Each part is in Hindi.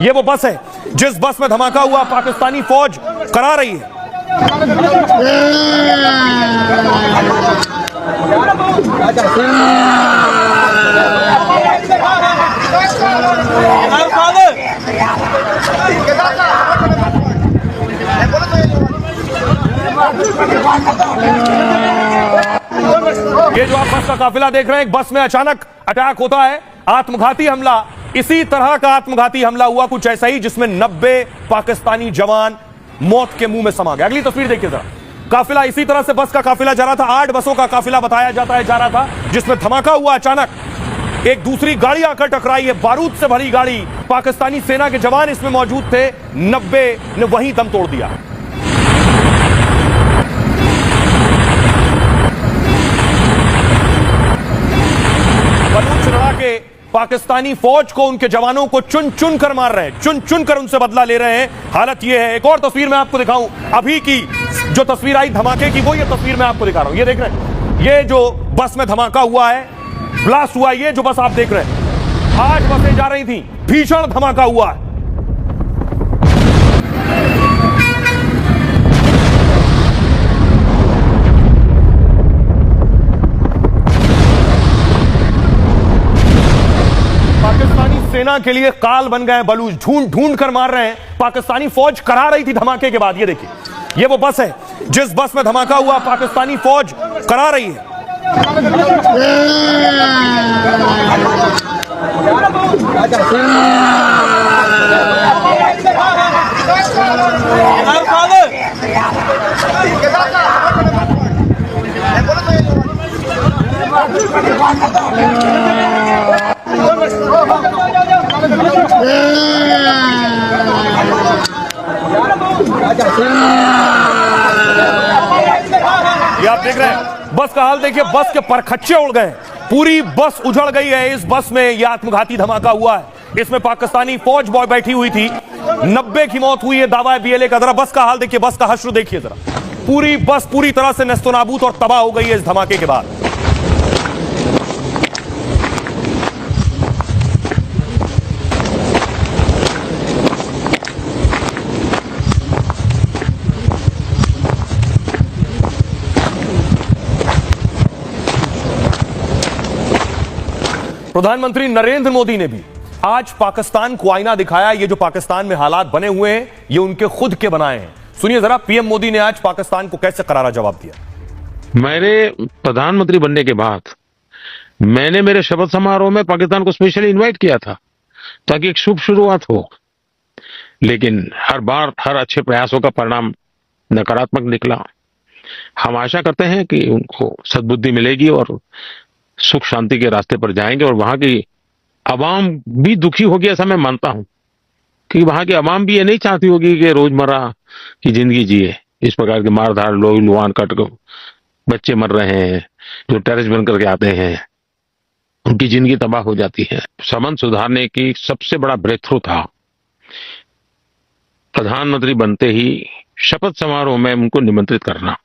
ये वो बस है जिस बस में धमाका हुआ पाकिस्तानी फौज करा रही है। ये जो आप बस का काफिला देख रहे हैं, एक बस में अचानक अटैक होता है, आत्मघाती हमला। इसी तरह का आत्मघाती हमला हुआ कुछ ऐसा ही, जिसमें 90 पाकिस्तानी जवान मौत के मुंह में समा गए। अगली तस्वीर देखिए जरा। काफिला इसी तरह से बस का काफिला जा रहा था, 8 बसों का काफिला बताया जाता है जा रहा था, जिसमें धमाका हुआ। अचानक एक दूसरी गाड़ी आकर टकराई है, बारूद से भरी गाड़ी। पाकिस्तानी सेना के जवान इसमें मौजूद थे, 90 ने वहीं दम तोड़ दिया। बलूच लड़ा के पाकिस्तानी फौज को, उनके जवानों को चुन चुन कर मार रहे हैं, चुन चुन कर उनसे बदला ले रहे हैं। हालत यह है। एक और तस्वीर मैं आपको दिखाऊं, अभी की जो तस्वीर आई धमाके की, वो ये तस्वीर मैं आपको दिखा रहा हूं। ये देख रहे हैं, ये जो बस में धमाका हुआ है, ब्लास्ट हुआ, ये जो बस आप देख रहे हैं, 8 बसें जा रही थी, भीषण धमाका हुआ है। सेना के लिए काल बन गए बलूच, ढूंढ ढूंढ कर मार रहे हैं। पाकिस्तानी फौज करा रही थी धमाके के बाद। ये देखिए, ये वो बस है जिस बस में धमाका हुआ पाकिस्तानी फौज करा रही है। ये आप देख रहे हैं, बस का हाल देखिए, बस के परखच्चे उड़ गए, पूरी बस उजड़ गई है। इस बस में यह आत्मघाती धमाका हुआ है, इसमें पाकिस्तानी फौज बॉय बैठी हुई थी, 90 की मौत हुई है, दावा है बीएलए का। जरा बस का हाल देखिए, बस का हश्र देखिए जरा, पूरी बस पूरी तरह से नेस्तनाबूद और तबाह हो गई है इस धमाके के बाद। प्रधानमंत्री नरेंद्र मोदी ने भी आज पाकिस्तान को आईना दिखाया। ये जो पाकिस्तान में हालात बने हुए हैं, ये उनके खुद के बनाए हैं। सुनिए जरा, पीएम मोदी ने आज पाकिस्तान को कैसे करारा जवाब दिया। मेरे प्रधानमंत्री बनने के बाद मैंने मेरे शपथ समारोह में पाकिस्तान को स्पेशली इनवाइट किया था, ताकि एक शुभ शुरुआत हो। लेकिन हर बार हर अच्छे प्रयासों का परिणाम नकारात्मक निकला। हम आशा करते हैं कि उनको सद्बुद्धि मिलेगी और सुख शांति के रास्ते पर जाएंगे, और वहां की अवाम भी दुखी होगी, ऐसा मैं मानता हूं। कि वहां की अवाम भी ये नहीं चाहती होगी कि रोजमर्रा की जिंदगी जिए। इस प्रकार के मारधाड़, लोग लुहान कट बच्चे मर रहे हैं, जो टेररिस्ट बन करके आते हैं, उनकी जिंदगी तबाह हो जाती है। संबंध सुधारने की सबसे बड़ा ब्रेक थ्रू था प्रधानमंत्री बनते ही शपथ समारोह में उनको निमंत्रित करना।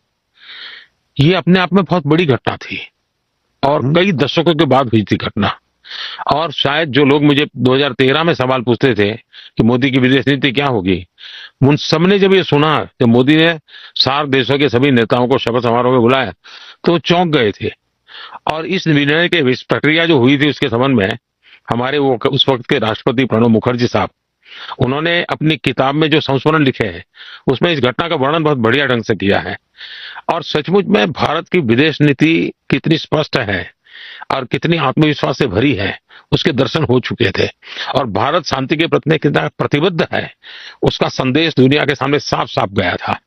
ये अपने आप में बहुत बड़ी घटना थी, और कई दशकों के बाद हुई थी घटना। और शायद जो लोग मुझे 2013 में सवाल पूछते थे कि मोदी की विदेश नीति क्या होगी, उन सबने जब ये सुना कि मोदी ने सार्क देशों के सभी नेताओं को शपथ समारोह में बुलाया, तो चौंक गए थे। और इस निर्णय के प्रक्रिया जो हुई थी उसके संबंध में हमारे वो उस वक्त के राष्ट्रपति प्रणब मुखर्जी साहब, उन्होंने अपनी किताब में जो संस्मरण लिखे हैं उसमें इस घटना का वर्णन बहुत बढ़िया ढंग से किया है। और सचमुच में भारत की विदेश नीति कितनी स्पष्ट है और कितनी आत्मविश्वास से भरी है, उसके दर्शन हो चुके थे। और भारत शांति के प्रति कितना प्रतिबद्ध है, उसका संदेश दुनिया के सामने साफ साफ गया था।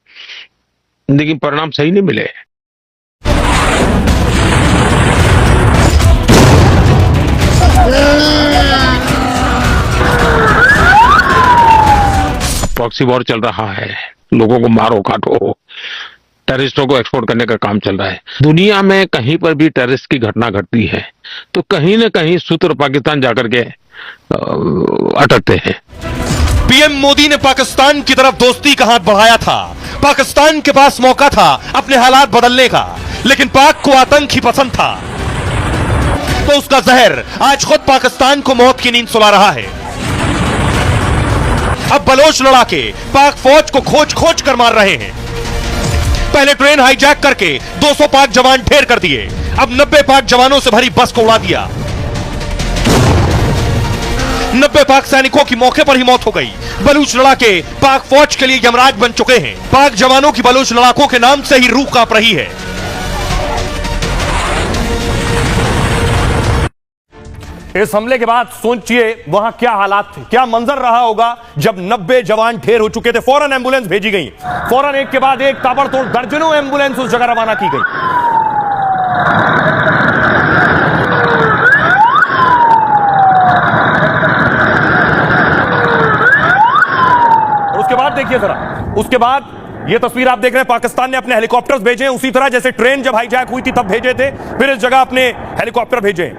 लेकिन परिणाम सही नहीं मिले। प्रॉक्सी वॉर चल रहा है, लोगों को मारो काटो, टेररिस्टों को एक्सपोर्ट करने का काम चल रहा है। दुनिया में कहीं पर भी टेररिस्ट की घटना घटती है तो कहीं न कहीं सूत्र पाकिस्तान जाकर के अटकते हैं। पीएम मोदी ने पाकिस्तान की तरफ दोस्ती का हाथ बढ़ाया था। पाकिस्तान के पास मौका था अपने हालात बदलने का, लेकिन पाक को आतंक ही पसंद था, तो उसका जहर आज खुद पाकिस्तान को मौत की नींद सुला रहा है। बलोच लड़ाके पाक फौज को खोज खोज कर मार रहे हैं। पहले ट्रेन हाईजैक करके 200 पाक जवान ढेर कर दिए, अब 90 पाक जवानों से भरी बस को उड़ा दिया। 90 पाक सैनिकों की मौके पर ही मौत हो गई। बलूच लड़ाके पाक फौज के लिए यमराज बन चुके हैं। पाक जवानों की बलूच लड़ाकों के नाम से ही रूह कांप रही है। इस हमले के बाद सोचिए वहां क्या हालात थे, क्या मंजर रहा होगा जब 90 जवान ढेर हो चुके थे। फौरन एम्बुलेंस भेजी गई, फौरन एक के बाद एक ताबड़तोड़ दर्जनों एम्बुलेंस उस जगह रवाना की गई। और उसके बाद देखिए जरा, उसके बाद ये तस्वीर आप देख रहे हैं, पाकिस्तान ने अपने हेलीकॉप्टर्स भेजे, उसी तरह जैसे ट्रेन जब हाईजैक हुई थी तब भेजे थे, फिर इस जगह अपने हेलीकॉप्टर भेजे।